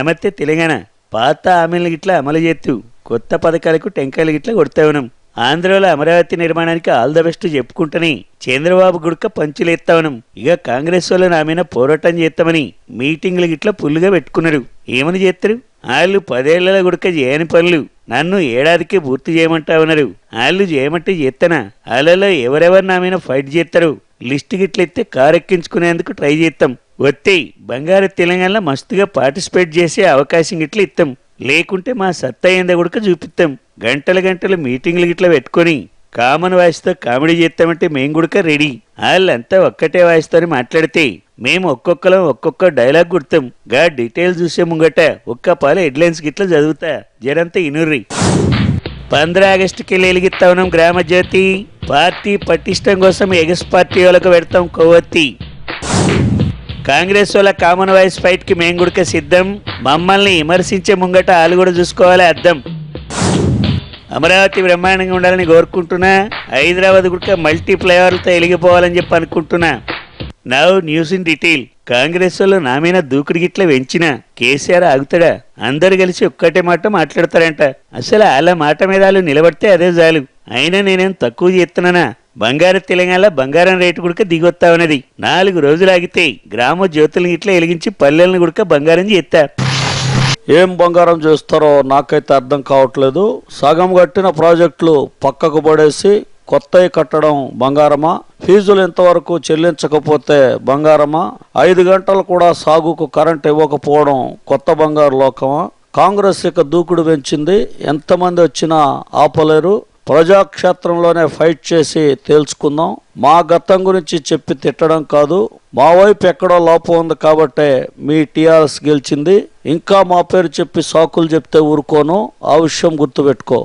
నమస్తే తెలంగాణ. పాత హామీలను గిట్లా అమలు చేస్తూ కొత్త పథకాలకు టెంకాయలు గిట్లా కొడతా ఉన్నాం. ఆంధ్రలో అమరావతి నిర్మాణానికి ఆల్ ద బెస్ట్ చెప్పుకుంటని చంద్రబాబు గుడక పంచులేస్తా ఉన్నాం. ఇక కాంగ్రెస్ వాళ్ళు నా మీద పోరాటం చేస్తామని మీటింగ్లు గిట్లా పుల్లుగా పెట్టుకున్నారు. ఏమని చేస్తారు? వాళ్ళు 10 ఏళ్ల గుడక చేయని పనులు నన్ను ఏడాదికి పూర్తి చేయమంటా ఉన్నారు. వాళ్ళు చేయమంటే చేస్తానా? వాళ్ళలో ఎవరెవరు నా మీద ఫైట్ చేస్తారు లిస్ట్ గిట్ల ఎత్తే కారెక్కించుకునేందుకు ట్రై చేస్తాం. వస్తే బంగారు తెలంగాణలో మస్తుగా పార్టిసిపేట్ చేసే అవకాశం గిట్ల ఇస్తాం. లేకుంటే మా సత్తా ఏందో కూడా చూపిస్తాం. గంటల మీటింగ్లు గిట్లా పెట్టుకొని కామన్ వాయిస్తో కామెడీ చేస్తామంటే మేము కూడా రెడీ. వాళ్ళంతా ఒక్కటే వాయిస్తో మాట్లాడితే మేము ఒక్కొక్కరం ఒక్కొక్క డైలాగ్ గుర్తాం. గా డీటెయిల్స్ చూసే ముంగట ఒక్క పాలు హెడ్లైన్స్ గిట్లా చదువుతా, జరంతా ఇనుర్రి. 15 ఆగస్టుకి వెలిగిస్తా ఉన్నాం గ్రామ జ్యోతి. పార్టీ పటిష్టం కోసం ఎగస్ పార్టీ వాళ్ళకు పెడతాం కొవ్వొత్తి. కాంగ్రెస్ వాళ్ళ కామన్ వాయిస్ ఫైట్ కి మేము కూడా సిద్ధం. మమ్మల్ని విమర్శించే ముంగట వాళ్ళు కూడా చూసుకోవాలి అర్థం. అమరావతి బ్రహ్మాండంగా ఉండాలని కోరుకుంటున్నా. హైదరాబాద్ కూడా మల్టీ ఫ్లైఓవర్లతో వెలిగిపోవాలని చెప్పి అనుకుంటున్నా. Now news in detail. Congress వాళ్ళు నా మీద దూకుడు గిట్ల పెంచిన కేసీఆర్ ఆగుతాడా? అందరు కలిసి ఒక్కటే మాట మాట్లాడతారంట. అసలు వాళ్ళ మాట మీద వాళ్ళు నిలబడితే అదే చాలు. అయినా నేనేం తక్కువ చేస్తున్నానా? బంగారు తెలంగాణలో బంగారం రేటు కూడా దిగొత్తా ఉన్నది. 4 రోజులు ఆగితే గ్రామ జ్యోతులను ఇట్లా వెలిగించి పల్లెలను కూడా బంగారం చేస్తా. ఏం బంగారం చేస్తారో నాకైతే అర్థం కావట్లేదు. సగం కట్టిన ప్రాజెక్టులు పక్కకు పడేసి కొత్తవి కట్టడం బంగారమా? ఫీజులు ఇంతవరకు చెల్లించకపోతే బంగారమా? 5 గంటలు కూడా సాగుకు కరెంట్ ఇవ్వకపోవడం కొత్త బంగారు లోకమా? కాంగ్రెస్ ఇక దూకుడు పెంచింది. ఎంతమంది వచ్చినా ఆపలేరు. ప్రజాక్షేత్రంలోనే ఫైట్ చేసి తేల్చుకుందాం. మా గతం గురించి చెప్పి తిట్టడం కాదు. మా వైపు ఎక్కడో లోపం ఉంది కాబట్టే మీ టీఆర్ఎస్ గెలిచింది. ఇంకా మా పేరు చెప్పి సాకులు చెప్తే ఊరుకోను. ఆ విషయం గుర్తుపెట్టుకో.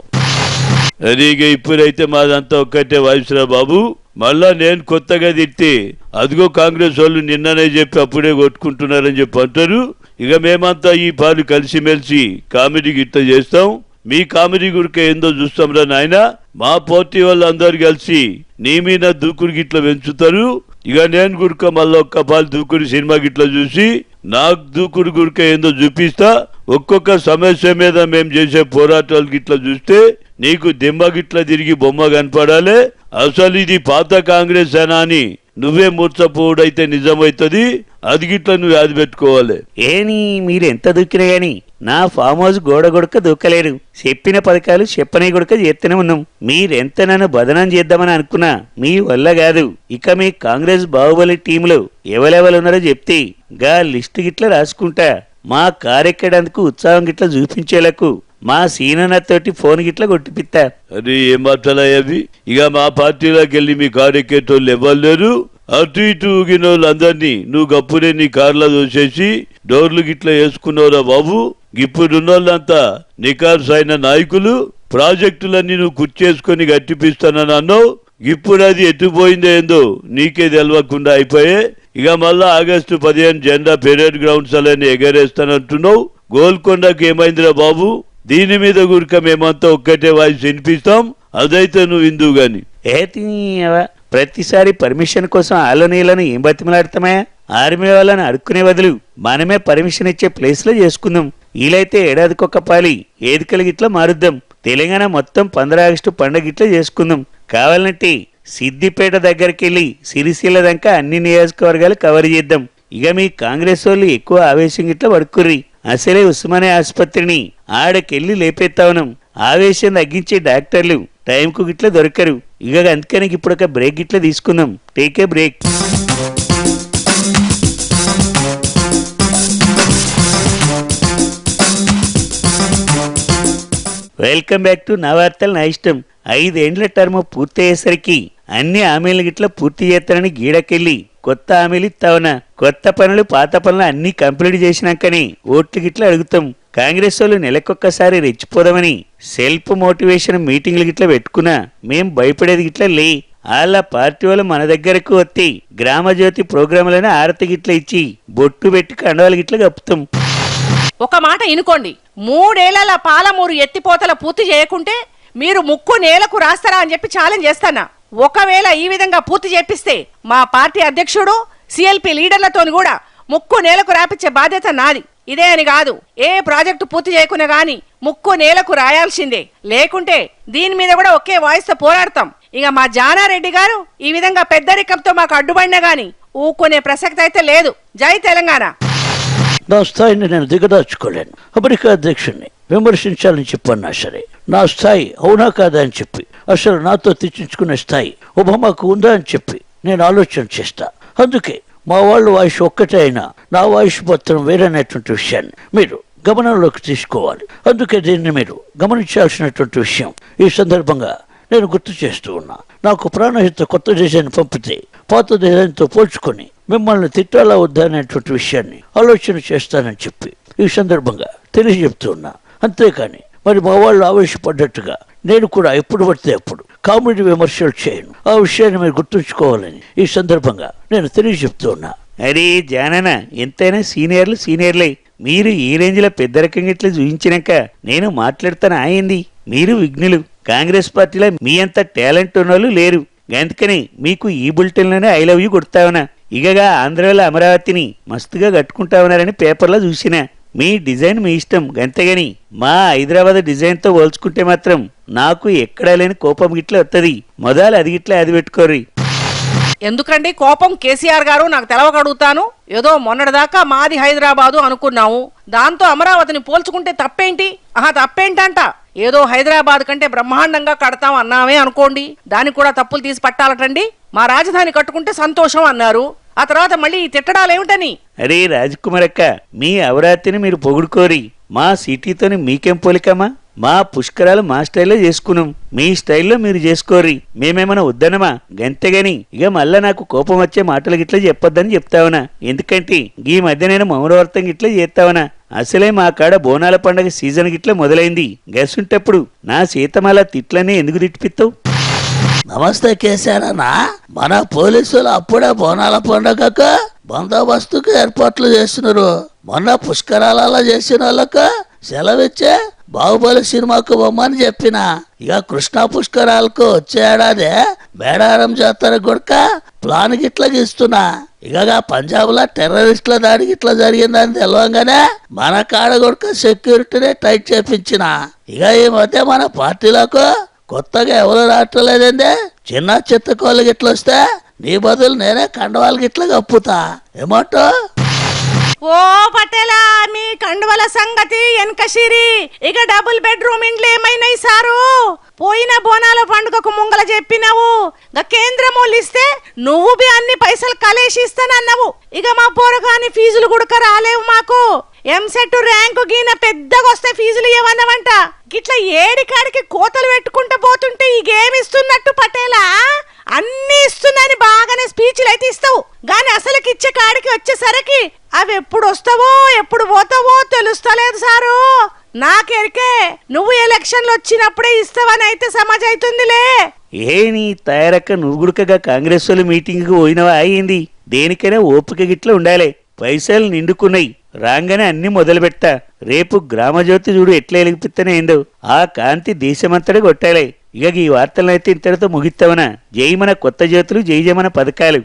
అదిగా ఇప్పుడైతే మాదంతా ఒక్కటే వాయిస్రా బాబు. మళ్ళా నేను కొత్తగా తిట్టి అదిగో కాంగ్రెస్ వాళ్ళు నిన్ననే చెప్పి అప్పుడే కొట్టుకుంటున్నారని చెప్పి అంటారు. ఇక మేమంతా ఈ పాలు కలిసిమెలిసి కామెడీ గిట్ట చేస్తాం. మీ కామెడీ గురిక ఏందో చూస్తాంరా నాయన. మా పార్టీ వాళ్ళు అందరు కలిసి నీ మీద దూకుడు గిట్ల పెంచుతారు. ఇక నేను గురిక మళ్ళీ ఒక్క పాలు దూకుడు సినిమా గిట్ల చూసి నాకు దూకుడు గురిక ఏందో చూపిస్తా. ఒక్కొక్క సమస్య మీద మేము చేసే పోరాటాలు గిట్ల చూస్తే నీకు దిమ్మ గిట్ల తిరిగి బొమ్మ కనపడాలి. అసలు ఇది పాత కాంగ్రెస్ అనా అని నువ్వే మూర్చపోవుడైతే నిజమవుతుంది. అది గిట్ల నువ్వు యాది పెట్టుకోవాలి. ఏని మీరెంత దూకినా గాని నా ఫామ్ హౌస్ గోడ గొడక దూకలేరు. చెప్పిన పథకాలు చెప్పనే గొడక చేస్తూనే ఉన్నాం. మీరెంత నన్ను బదనం చేద్దామని అనుకున్నా మీ వల్ల కాదు. ఇక మీ కాంగ్రెస్ బాహుబలి టీంలో ఎవరెవరున్నారో చెప్తే గా లిస్టు గిట్ల రాసుకుంటా. మా కారెక్కేందుకు ఉత్సాహం గిట్ల చూపించేలకు మా సీనన్నతోటి ఫోన్ గిట్ల కొట్టిపిత్తా. అది ఏం మాట్లాడాయి? ఇక మా పార్టీలోకి వెళ్ళి మీ కారు ఎక్కేటోళ్ళు ఎవరు లేరు. అటు ఇటు ఊగిన వాళ్ళందరినీ నువ్వు గప్పుడే నీ కార్లో దోసేసి డోర్లు గిట్ల వేసుకున్నావురా బాబు. ఇప్పుడున్న వాళ్ళంతా నికార్స్ అయిన నాయకులు. ప్రాజెక్టులన్నీ నువ్వు కుర్చేసుకొని గట్టిపిస్తానని అన్నావు. ఇప్పుడు అది ఎత్తుపోయిందో ఏందో నీకే తెలవకుండా అయిపోయే. ఇక మళ్ళా ఆగస్టు 15 జెండా పెరేడ్ గ్రౌండ్స్ అలాని ఎగరేస్తానంటున్నావు. గోల్కొండకి ఏమైందిరా బాబు? దీని మీద గురిక మేమంతా ఒక్కటే వాయిస్ వినిపిస్తాం. అదైతే నువ్వు ఇందువు గాని. ప్రతిసారి పర్మిషన్ కోసం ఆలోనీలను ఏం బతిమలాడతామా? ఆర్మీ వాళ్ళని అడుక్కునే బదులు మనమే పర్మిషన్ ఇచ్చే ప్లేస్ లో చేసుకుందాం. వీలైతే ఏడాదికొక పాలి ఏదికలు గిట్లా మారుద్దాం. తెలంగాణ మొత్తం 15 ఆగస్టు పండుగ గిట్లా చేసుకుందాం. కావాలంటే సిద్దిపేట దగ్గరికి వెళ్ళి సిరిసిల్ల దాకా అన్ని నియోజకవర్గాలు కవర్ చేద్దాం. ఇక మీ కాంగ్రెస్ వాళ్ళు ఎక్కువ ఆవేశం గిట్లా పడుకుర్రి. అసలే ఉస్మానియా ఆసుపత్రిని ఆడకెళ్ళి లేపేస్తా ఉన్నాం. ఆవేశం తగ్గించే డాక్టర్లు టైంకు గిట్లా దొరకరు. ఇక అందుకని ఇప్పుడు ఒక బ్రేక్ గిట్లా తీసుకుందాం. Take a break. Welcome back to నా వార్తలు నా ఇష్టం. 5 ఏండ్ల టర్మ్ పూర్తయ్యేసరికి అన్ని హామీలు గిట్లా పూర్తి చేస్తానని గీడకెళ్ళి కొత్త హామీలు ఇస్తావునా. కొత్త పనులు పాత పనులు అన్ని కంప్లీట్ చేసినాకని ఓట్లు గిట్లా అడుగుతాం. కాంగ్రెస్ వాళ్ళు నెలకొక్కసారి రెచ్చిపోదామని సెల్ఫ్ మోటివేషన్ మీటింగ్లు గిట్లా పెట్టుకున్నా మేం భయపడేది గిట్లా లే. వాళ్ళ పార్టీ వాళ్ళు మన దగ్గరకు వస్తే గ్రామ జ్యోతి ప్రోగ్రాంలను ఆరతి గిట్ల ఇచ్చి బొట్టు పెట్టి కండవాళ్ళు గిట్లా కప్పుతాం. ఒక మాట ఇనుకోండి. 3 ఏళ్ల పాలమూరు ఎత్తిపోతల పూర్తి చేయకుంటే మీరు ముక్కు నేలకు రాస్తారా అని చెప్పి ఛాలెంజ్ చేస్తానా. ఒకవేళ ఈ విధంగా పూర్తి చేపిస్తే మా పార్టీ అధ్యక్షుడు సిఎల్పి లీడర్లతో కూడా ముక్కు నేలకు రాపించే బాధ్యత నాది. ఇదే అని కాదు, ఏ ప్రాజెక్టు పూర్తి చేయకున్నా గాని ముక్కు నేలకు రాయాల్సిందే. లేకుంటే దీని మీద కూడా ఒకే వాయిస్ తో పోరాడతాం. ఇక మా జానారెడ్డి గారు ఈ విధంగా పెద్దరికంతో మాకు అడ్డుపడినా గాని ఊకునే ప్రసక్తి అయితే లేదు. జై తెలంగాణ. నా స్థాయిని నేను దిగదార్చుకోలేను. అమెరికా అధ్యక్షుడిని విమర్శించాలని చెప్పన్నా సరే, నా స్థాయి అవునా కాదా అని చెప్పి అసలు నాతో తెచ్చించుకునే స్థాయి ఒబామాకు ఉందా అని చెప్పి నేను ఆలోచన చేస్తా. అందుకే మా వాళ్ళు వాయిస్ ఒక్కటే అయినా నా వాయిస్ మాత్రం వేరనేటువంటి విషయాన్ని మీరు గమనంలోకి తీసుకోవాలి. అందుకే దీన్ని మీరు గమనించాల్సినటువంటి విషయం ఈ సందర్భంగా నేను గుర్తు చేస్తూ ఉన్నా. నాకు ప్రాణహిత కొత్త డిజైన్ పంపితే పాత డిజైన్తో పోల్చుకొని మిమ్మల్ని తిట్టాలా వద్దా అనేటువంటి విషయాన్ని ఆలోచన చేస్తానని చెప్పి ఈ సందర్భంగా తెలియజెప్తూ ఉన్నా. అంతేకాని మరి మా వాళ్ళు ఆవేశపడ్డట్టుగా నేను కూడా ఎప్పుడు పడితే అప్పుడు కామెడీ విమర్శలు చేయను. ఆ విషయాన్ని మీరు గుర్తుంచుకోవాలని ఈ సందర్భంగా నేను తెలియజెప్తూ ఉన్నా. అరే జానన్న, ఎంతైనా సీనియర్లే. మీరు ఈ రేంజ్లో పెద్ద రకంగా ఇట్లా చూపించినాక నేను మాట్లాడుతాను ఆయింది. మీరు విఘ్నులు. కాంగ్రెస్ పార్టీలో మీ అంత టాలెంట్ ఉన్నోళ్ళు లేరు. అందుకని మీకు ఈ బులెటిన్లోనే ఐ లవ్ యూ కొడతావునా. ఇగగా ఆంధ్రాలో అమరావతిని మస్తుగా కట్టుకుంటావునారని పేపర్లో చూసినా. మీ డిజైన్ మీ ఇష్టం, గంతేగాని మా హైదరాబాద్ డిజైన్తో పోల్చుకుంటే మాత్రం నాకు ఎక్కడా లేని కోపం గిట్ల వస్తుంది. మొదలు అది గిట్లా అది పెట్టుకోర్రి. ఎందుకండి కోపం? కేసీఆర్ గారు నాకు తెలవకడుగుతాను. ఏదో మొన్నటిదాకా మాది హైదరాబాదు అనుకున్నాము, దాంతో అమరావతిని పోల్చుకుంటే తప్పేంటి? తప్పేంటంట. ఏదో హైదరాబాద్ కంటే బ్రహ్మాండంగా కడతాం అన్నామే అనుకోండి, దానికి కూడా తప్పులు తీసి పట్టాలటండి. మా రాజధాని కట్టుకుంటే సంతోషం అన్నారు, ఆ తర్వాత మళ్ళీ తిట్టడాలేమిటని. అరే రాజకుమారక్క, మీ అమరావతిని మీరు పొగుడుకోరి. మా సిటీతోని మీకేం పోలికమ్మా? మా పుష్కరాలు మా స్టైల్లో చేసుకున్నాం, మీ స్టైల్లో మీరు చేసుకోర్రి. మేమేమైనా వద్దనమా? గంతేగాని ఇక మళ్ళా నాకు కోపం వచ్చే మాటలు గిట్లా చెప్పొద్దని చెప్తావునా. ఎందుకంటే ఈ మధ్య నేను మౌనవర్తం గిట్లా చేస్తావునా. అసలే మా కాడ బోనాల పండగ సీజన్ గిట్లా మొదలైంది. గసుంటప్పుడు నా సీతమాల తిట్లనే ఎందుకు తిట్టిపిస్తావు? నమస్తే కేశారన్నా. మన పోలీసులు అప్పుడే బోనాల పండుగకు బందోబస్తుకు ఏర్పాట్లు చేస్తున్నారు. మొన్న పుష్కరాలలో చేసిన వాళ్ళకు సెలవిచ్చే బాహుబలి సినిమాకు బొమ్మని చెప్పిన. ఇక కృష్ణా పుష్కరాలకు వచ్చే ఏడాది మేడారం జాతర గుడక ప్లాన్ గిట్లా గీస్తున్నా. ఇక పంజాబ్ లో టెర్రరిస్టుల దాడి గిట్లా జరిగిందని తెలవంగానే మన కాడ గుడక సెక్యూరిటీనే టైట్ చేపించిన. ఇక ఈ మధ్య మన పార్టీలకు కొత్తగా ఎవరు రావట్లేదండి. చిన్న చెత్త కోళ్ళు గిట్ల వస్తే నీ బదులు నేనే కండవాళ్ళ గిట్లా కప్పుతా. ఏమంటో? ఓ పటేలా, మీ కండువల సంగతి ఎన్కసిరి. ఇక డబుల్ బెడ్రూమ్ ఇండ్లు ఏమైనాయి సారు? పోయిన బోనాల పండుగకు ముంగల చెప్పినావు, కేంద్రమూలు ఇస్తే నువ్వు బి అన్ని పైసలు కలేసి ఇస్తానన్నావు. ఇక మా పోరగాని ఫీజులు గుడక రాలేవు మాకు. ఎంసెట్ ర్యాంకు గీన పెద్దగా వస్తే ఫీజులు ఇవ్వన్నవంట. గిట్లా ఏడికాడికి కోతలు పెట్టుకుంటూ పోతుంటే ఇగేమిస్తున్నట్టు పటేలా? అన్ని ఇస్తున్నాని బాగానే స్పీచ్లు అయితే ఇస్తావు, గాని అసలుకి ఇచ్చే కాడికి వచ్చేసరికి అవి ఎప్పుడు వస్తావో ఎప్పుడు పోతావో తెలుస్తలేదు సారు. నాకెరికే నువ్వు ఎలక్షన్లు వచ్చినప్పుడే ఇస్తావని అయితే సమాజ్ అవుతుందిలే. ఏ నీ తయారక్క, నువ్వు గుడకగా కాంగ్రెస్ వాళ్ళు మీటింగ్కి పోయినవా అయింది? దేనికైనా ఓపిక గిట్లా ఉండాలి. పైసలు నిండుకున్నాయి, రాగానే అన్ని మొదలు పెట్టా. రేపు గ్రామజ్యోతి చూడు ఎట్లా వెలిగిపిస్తేనే ఏందో, ఆ కాంతి దేశమంతటా కొట్టాలి. ఇక ఈ వార్తలనైతే ఇంతటితో ముగిస్తావనా. జై మన కొత్త జ్యోతులు, జై జై మన పథకాలు.